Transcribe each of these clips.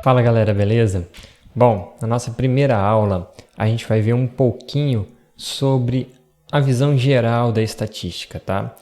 Fala galera, beleza? Bom, na nossa primeira aula a gente vai ver um pouquinho sobre a visão geral da estatística, tá?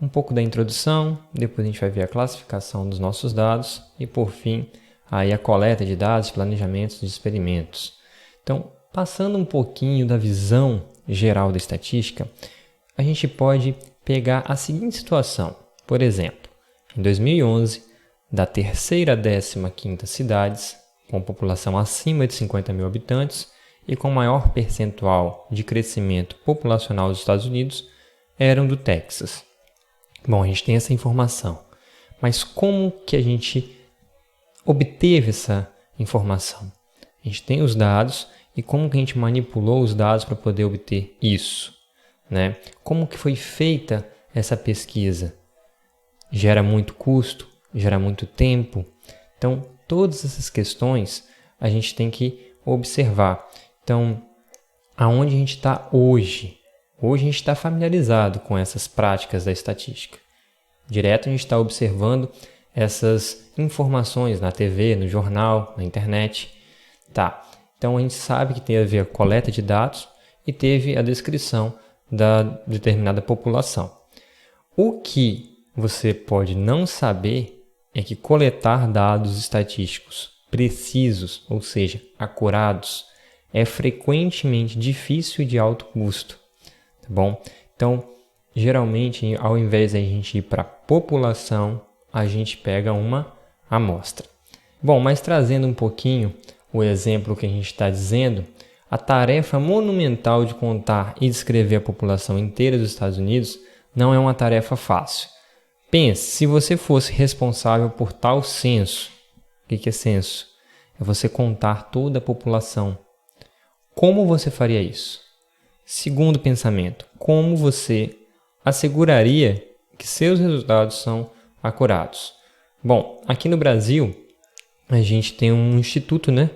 Um pouco da introdução, depois a gente vai ver a classificação dos nossos dados e por fim aí a coleta de dados, planejamentos de experimentos. Então, passando um pouquinho da visão geral da estatística, a gente pode pegar a seguinte situação. Por exemplo, em 2011, da terceira a 15ª cidades, com população acima de 50 mil habitantes e com maior percentual de crescimento populacional dos Estados Unidos, eram do Texas. Bom, a gente tem essa informação, mas como que a gente obteve essa informação? A gente tem os dados e como que a gente manipulou os dados para poder obter isso, né? Como que foi feita essa pesquisa? Gera muito custo? Gera muito tempo? Então, todas essas questões a gente tem que observar. Então, aonde a gente está hoje? Hoje a gente está familiarizado com essas práticas da estatística. Direto a gente está observando essas informações na TV, no jornal, na internet. Tá. Então, a gente sabe que teve a coleta de dados e teve a descrição da determinada população. O que você pode não saber é que coletar dados estatísticos precisos, ou seja, acurados, é frequentemente difícil e de alto custo, tá bom? Então, geralmente, ao invés de a gente ir para a população, a gente pega uma amostra. Bom, mas trazendo um pouquinho o exemplo que a gente está dizendo, a tarefa monumental de contar e descrever a população inteira dos Estados Unidos não é uma tarefa fácil. Pense, se você fosse responsável por tal censo. O que é censo? É você contar toda a população. Como você faria isso? Segundo pensamento, como você asseguraria que seus resultados são acurados? Bom, aqui no Brasil, a gente tem um instituto, né?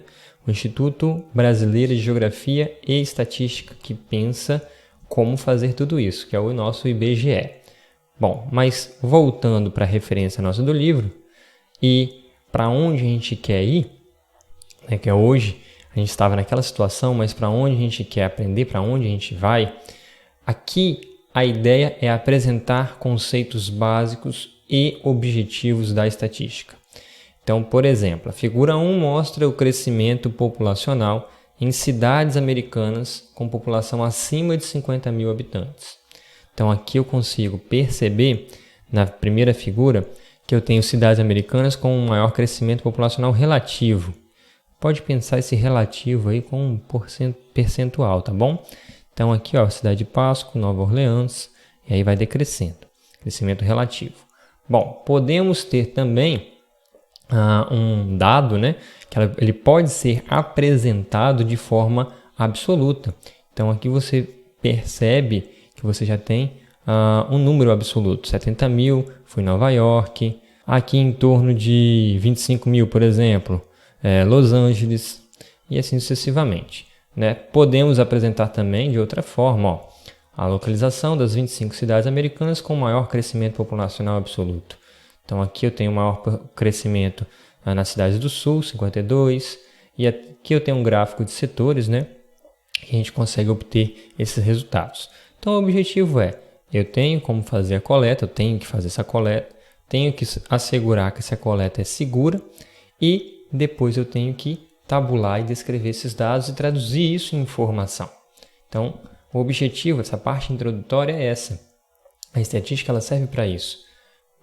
O Instituto Brasileiro de Geografia e Estatística, que pensa como fazer tudo isso, que é o nosso IBGE. Bom, mas voltando para a referência nossa do livro e para onde a gente quer ir, né, que é hoje a gente estava naquela situação, mas para onde a gente quer aprender, para onde a gente vai, aqui a ideia é apresentar conceitos básicos e objetivos da estatística. Então, por exemplo, a figura 1 mostra o crescimento populacional em cidades americanas com população acima de 50 mil habitantes. Então, aqui eu consigo perceber, na primeira figura, que eu tenho cidades americanas com um maior crescimento populacional relativo. Pode pensar esse relativo aí com um percentual, tá bom? Então, aqui, ó, cidade de Páscoa, Nova Orleans, e aí vai decrescendo. Crescimento relativo. Bom, podemos ter também um dado, né, que ele pode ser apresentado de forma absoluta. Então, aqui você percebe que você já tem um número absoluto. 70 mil foi Nova York. Aqui em torno de 25 mil, por exemplo, Los Angeles. E assim sucessivamente, né? Podemos apresentar também de outra forma, ó, a localização das 25 cidades americanas com maior crescimento populacional absoluto. Então aqui eu tenho maior crescimento nas cidades do sul, 52. E aqui eu tenho um gráfico de setores, né? Que a gente consegue obter esses resultados. Então, o objetivo é, eu tenho como fazer a coleta, eu tenho que fazer essa coleta, tenho que assegurar que essa coleta é segura e depois eu tenho que tabular e descrever esses dados e traduzir isso em informação. Então, o objetivo, essa parte introdutória é essa. A estatística ela serve para isso.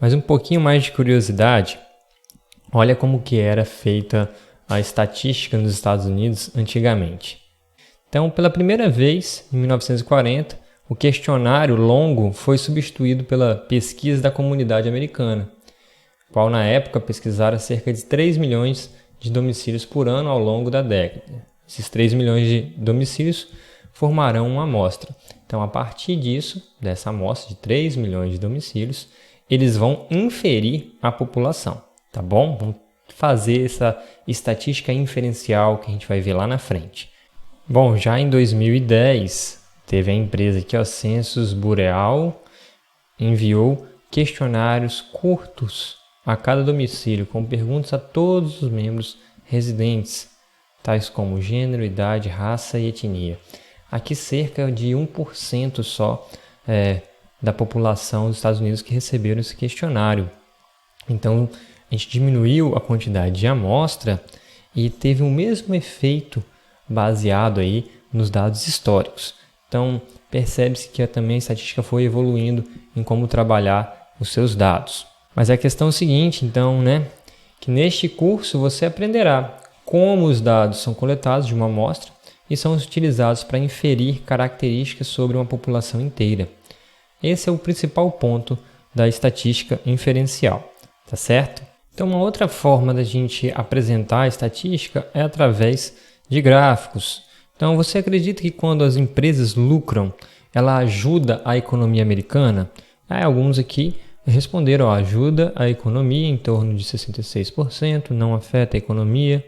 Mas um pouquinho mais de curiosidade, olha como que era feita a estatística nos Estados Unidos antigamente. Então, pela primeira vez, em 1940, o questionário longo foi substituído pela pesquisa da comunidade americana, qual na época pesquisara cerca de 3 milhões de domicílios por ano ao longo da década. Esses 3 milhões de domicílios formarão uma amostra. Então, a partir disso, dessa amostra de 3 milhões de domicílios, eles vão inferir a população, tá bom? Vão fazer essa estatística inferencial que a gente vai ver lá na frente. Bom, já em 2010, teve a empresa aqui, o Census Bureau, enviou questionários curtos a cada domicílio, com perguntas a todos os membros residentes, tais como gênero, idade, raça e etnia. Aqui cerca de 1% só da população dos Estados Unidos que receberam esse questionário. Então, a gente diminuiu a quantidade de amostra e teve o mesmo efeito baseado aí nos dados históricos. Então, percebe-se que também a estatística foi evoluindo em como trabalhar os seus dados. Mas a questão é o seguinte, então, que neste curso você aprenderá como os dados são coletados de uma amostra e são utilizados para inferir características sobre uma população inteira. Esse é o principal ponto da estatística inferencial, tá certo? Então, uma outra forma da gente apresentar a estatística é através de gráficos. Então, você acredita que quando as empresas lucram, ela ajuda a economia americana? Alguns aqui responderam, ajuda a economia em torno de 66%, não afeta a economia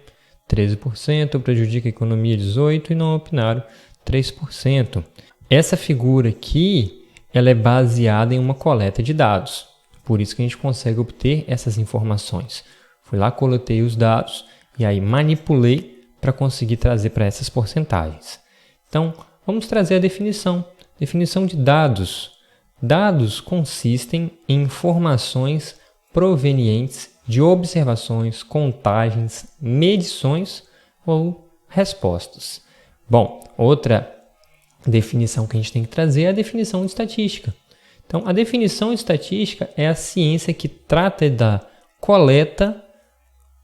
13%, prejudica a economia 18% e não opinaram 3%. Essa figura aqui, ela é baseada em uma coleta de dados. Por isso que a gente consegue obter essas informações. Fui lá, coletei os dados e aí manipulei para conseguir trazer para essas porcentagens. Então, vamos trazer a definição. Definição de dados. Dados consistem em informações provenientes de observações, contagens, medições ou respostas. Bom, outra definição que a gente tem que trazer é a definição de estatística. Então, a definição de estatística é a ciência que trata da coleta,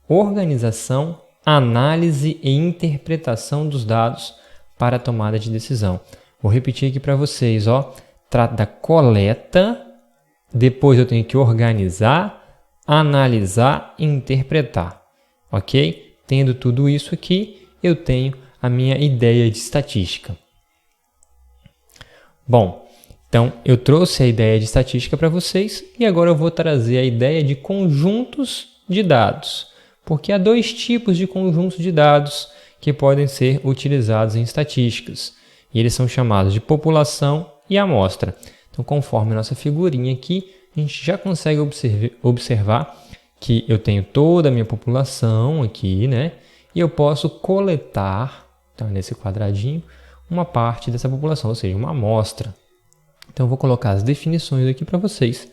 organização, análise e interpretação dos dados para a tomada de decisão. Vou repetir aqui para vocês, trata da coleta, depois eu tenho que organizar, analisar e interpretar, ok? Tendo tudo isso aqui, eu tenho a minha ideia de estatística. Bom, então eu trouxe a ideia de estatística para vocês e agora eu vou trazer a ideia de conjuntos de dados, porque há dois tipos de conjuntos de dados que podem ser utilizados em estatísticas, e eles são chamados de população e amostra. Então, conforme a nossa figurinha aqui, a gente já consegue observar que eu tenho toda a minha população aqui, e eu posso coletar, então, nesse quadradinho, uma parte dessa população, ou seja, uma amostra. Então, eu vou colocar as definições aqui para vocês.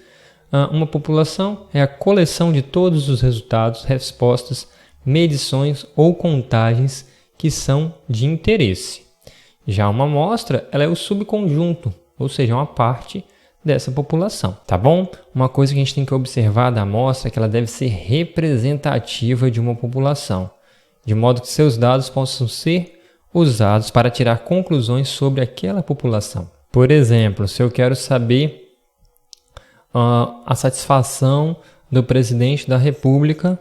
Uma população é a coleção de todos os resultados, respostas, medições ou contagens que são de interesse. Já uma amostra, ela é o subconjunto, ou seja, uma parte dessa população, tá bom? Uma coisa que a gente tem que observar da amostra é que ela deve ser representativa de uma população, de modo que seus dados possam ser usados para tirar conclusões sobre aquela população. Por exemplo, se eu quero saber a satisfação do presidente da República,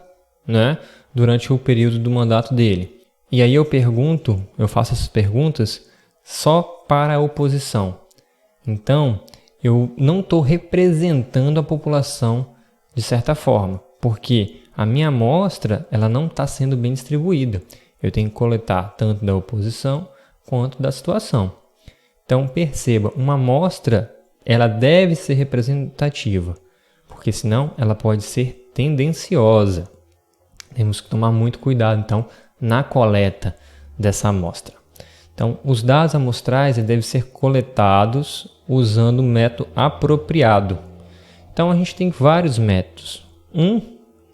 durante o período do mandato dele. E aí eu faço essas perguntas só para a oposição. Então, eu não estou representando a população de certa forma, porque a minha amostra ela não está sendo bem distribuída. Eu tenho que coletar tanto da oposição quanto da situação. Então, perceba, uma amostra ela deve ser representativa, porque senão ela pode ser tendenciosa. Temos que tomar muito cuidado, então, na coleta dessa amostra. Então, os dados amostrais devem ser coletados usando o método apropriado. Então, a gente tem vários métodos. Um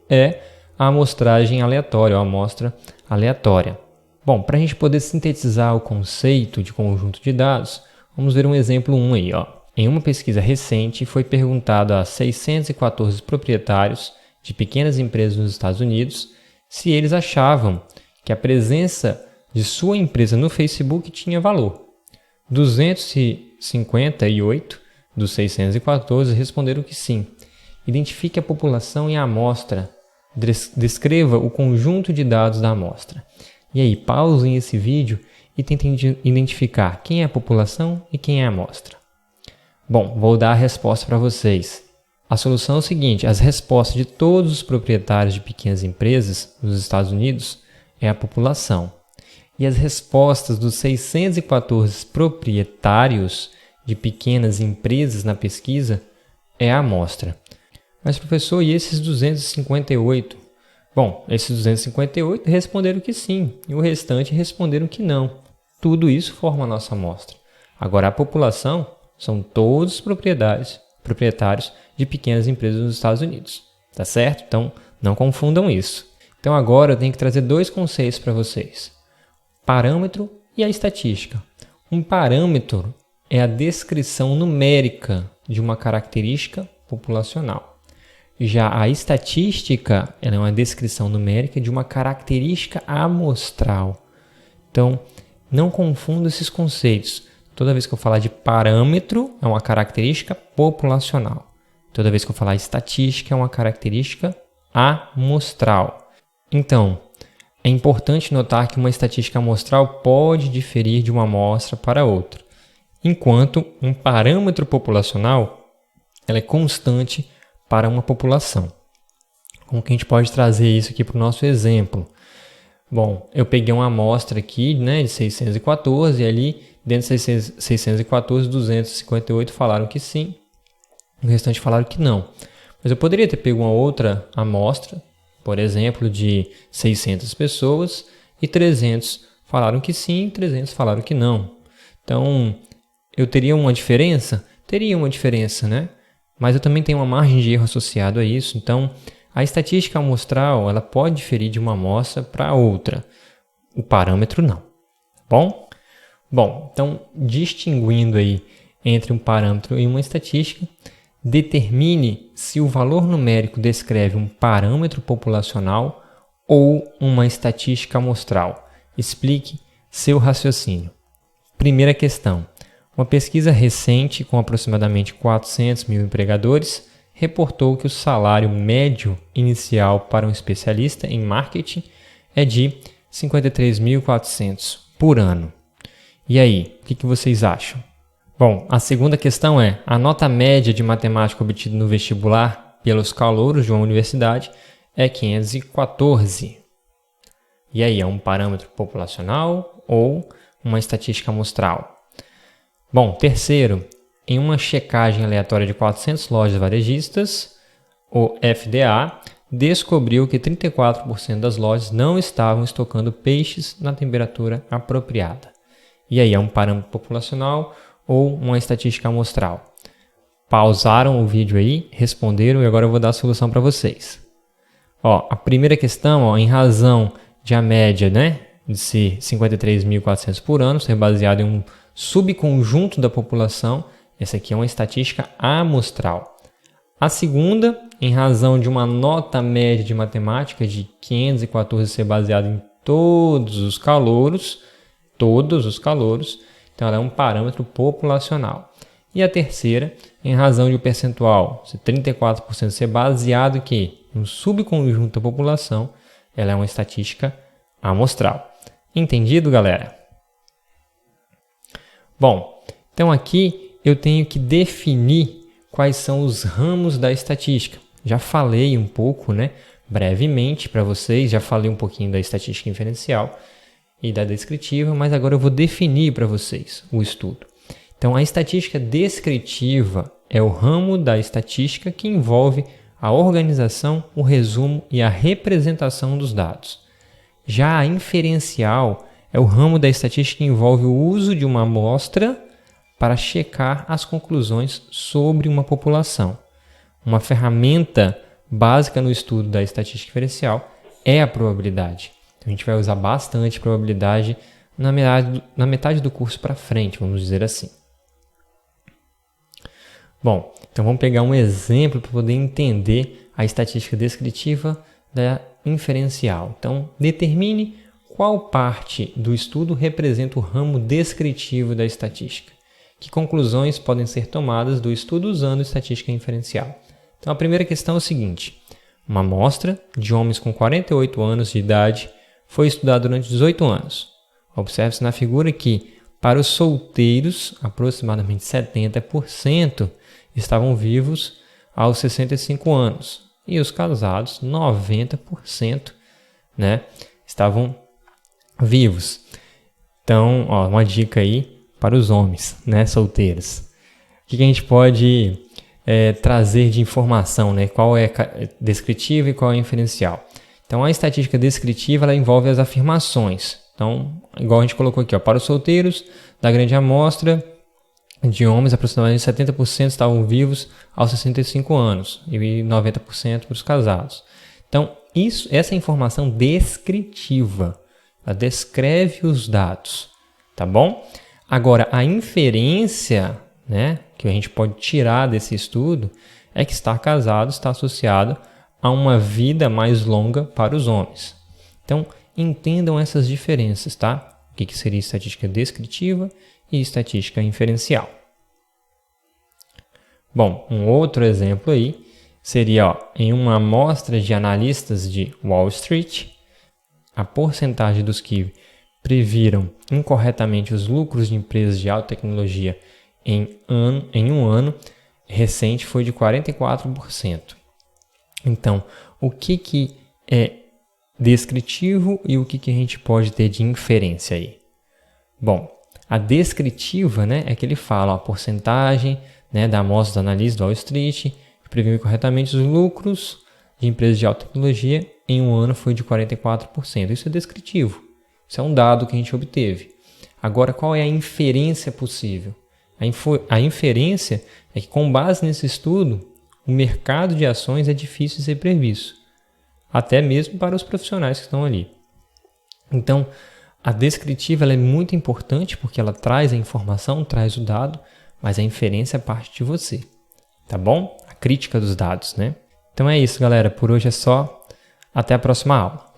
é a amostragem aleatória, ou amostra aleatória. Bom, para a gente poder sintetizar o conceito de conjunto de dados, vamos ver um exemplo 1 aí. Em uma pesquisa recente, foi perguntado a 614 proprietários de pequenas empresas nos Estados Unidos se eles achavam que a presença de sua empresa no Facebook tinha valor. 258 dos 614 responderam que sim. Identifique a população e a amostra. Descreva o conjunto de dados da amostra. E aí, pausem esse vídeo e tentem identificar quem é a população e quem é a amostra. Bom, vou dar a resposta para vocês. A solução é o seguinte: as respostas de todos os proprietários de pequenas empresas nos Estados Unidos é a população. E as respostas dos 614 proprietários de pequenas empresas na pesquisa é a amostra. Mas, professor, e esses 258 Bom, esses 258 responderam que sim, e o restante responderam que não. Tudo isso forma a nossa amostra. Agora, a população são todos os proprietários de pequenas empresas nos Estados Unidos. Tá certo? Então, não confundam isso. Então, agora eu tenho que trazer dois conceitos para vocês. Parâmetro e a estatística. Um parâmetro é a descrição numérica de uma característica populacional. Já a estatística ela é uma descrição numérica de uma característica amostral. Então, não confunda esses conceitos. Toda vez que eu falar de parâmetro, é uma característica populacional. Toda vez que eu falar estatística, é uma característica amostral. Então, é importante notar que uma estatística amostral pode diferir de uma amostra para outra, enquanto um parâmetro populacional ela é constante para uma população. Como que a gente pode trazer isso aqui para o nosso exemplo? Bom, eu peguei uma amostra aqui, né, de 614 e ali dentro de 614, 258 falaram que sim, o restante falaram que não. Mas eu poderia ter pego uma outra amostra, por exemplo, de 600 pessoas e 300 falaram que sim e 300 falaram que não. Então, eu teria uma diferença? Teria uma diferença, né? Mas eu também tenho uma margem de erro associado a isso. Então, a estatística amostral ela pode diferir de uma amostra para outra. O parâmetro não. Bom? Bom, então, distinguindo aí entre um parâmetro e uma estatística, determine se o valor numérico descreve um parâmetro populacional ou uma estatística amostral. Explique seu raciocínio. Primeira questão. Uma pesquisa recente com aproximadamente 400 mil empregadores reportou que o salário médio inicial para um especialista em marketing é de 53.400 por ano. E aí, o que vocês acham? Bom, a segunda questão é, a nota média de matemática obtida no vestibular pelos calouros de uma universidade é 514. E aí, é um parâmetro populacional ou uma estatística amostral? Bom, terceiro, em uma checagem aleatória de 400 lojas varejistas, o FDA descobriu que 34% das lojas não estavam estocando peixes na temperatura apropriada. E aí, é um parâmetro populacional ou uma estatística amostral? Pausaram o vídeo aí, responderam e agora eu vou dar a solução para vocês. Ó, a primeira questão, em razão de a média, né, de ser 53.400 por ano, ser baseado em um subconjunto da população, essa aqui é uma estatística amostral. A segunda, em razão de uma nota média de matemática de 514 ser baseada em todos os calouros, então ela é um parâmetro populacional. E a terceira, em razão de o percentual, se 34% ser baseado aqui em um subconjunto da população, ela é uma estatística amostral. Entendido, galera? Bom, então aqui eu tenho que definir quais são os ramos da estatística. Já falei um pouco, né, brevemente para vocês, já falei um pouquinho da estatística inferencial e da descritiva, mas agora eu vou definir para vocês o estudo. Então, a estatística descritiva é o ramo da estatística que envolve a organização, o resumo e a representação dos dados. Já a inferencial é o ramo da estatística que envolve o uso de uma amostra para checar as conclusões sobre uma população. Uma ferramenta básica no estudo da estatística inferencial é a probabilidade. Então, a gente vai usar bastante probabilidade na metade do curso para frente, vamos dizer assim. Bom, então vamos pegar um exemplo para poder entender a estatística descritiva da inferencial. Então, determine qual parte do estudo representa o ramo descritivo da estatística. Que conclusões podem ser tomadas do estudo usando estatística inferencial? Então, a primeira questão é o seguinte. Uma amostra de homens com 48 anos de idade foi estudada durante 18 anos. Observe-se na figura que, para os solteiros, aproximadamente 70% estavam vivos aos 65 anos. E os casados, 90%, né, estavam vivos. Então, ó, uma dica aí para os homens, né, solteiros. O que a gente pode trazer de informação, né? Qual é descritiva e qual é inferencial? Então, a estatística descritiva ela envolve as afirmações. Então, igual a gente colocou aqui, ó, para os solteiros da grande amostra de homens, aproximadamente 70% estavam vivos aos 65 anos e 90% para os casados. Então, essa é a informação descritiva. Ela descreve os dados, tá bom? Agora, a inferência, né, que a gente pode tirar desse estudo é que estar casado está associado a uma vida mais longa para os homens. Então, entendam essas diferenças, tá? O que seria estatística descritiva e estatística inferencial. Bom, um outro exemplo aí seria, ó, em uma amostra de analistas de Wall Street, a porcentagem dos que previram incorretamente os lucros de empresas de alta tecnologia em um ano recente foi de 44%. Então, o que é descritivo e o que a gente pode ter de inferência aí? Bom, a descritiva, né, é que ele fala a porcentagem, né, da amostra da analista do Wall Street que previu incorretamente os lucros de empresas de alta tecnologia em um ano foi de 44%. Isso é descritivo. Isso é um dado que a gente obteve. Agora, qual é a inferência possível? A inferência é que, com base nesse estudo, o mercado de ações é difícil de ser previsto, até mesmo para os profissionais que estão ali. Então, a descritiva ela é muito importante porque ela traz a informação, traz o dado, mas a inferência parte de você, tá bom? A crítica dos dados, né? Então é isso, galera. Por hoje é só. Até a próxima aula.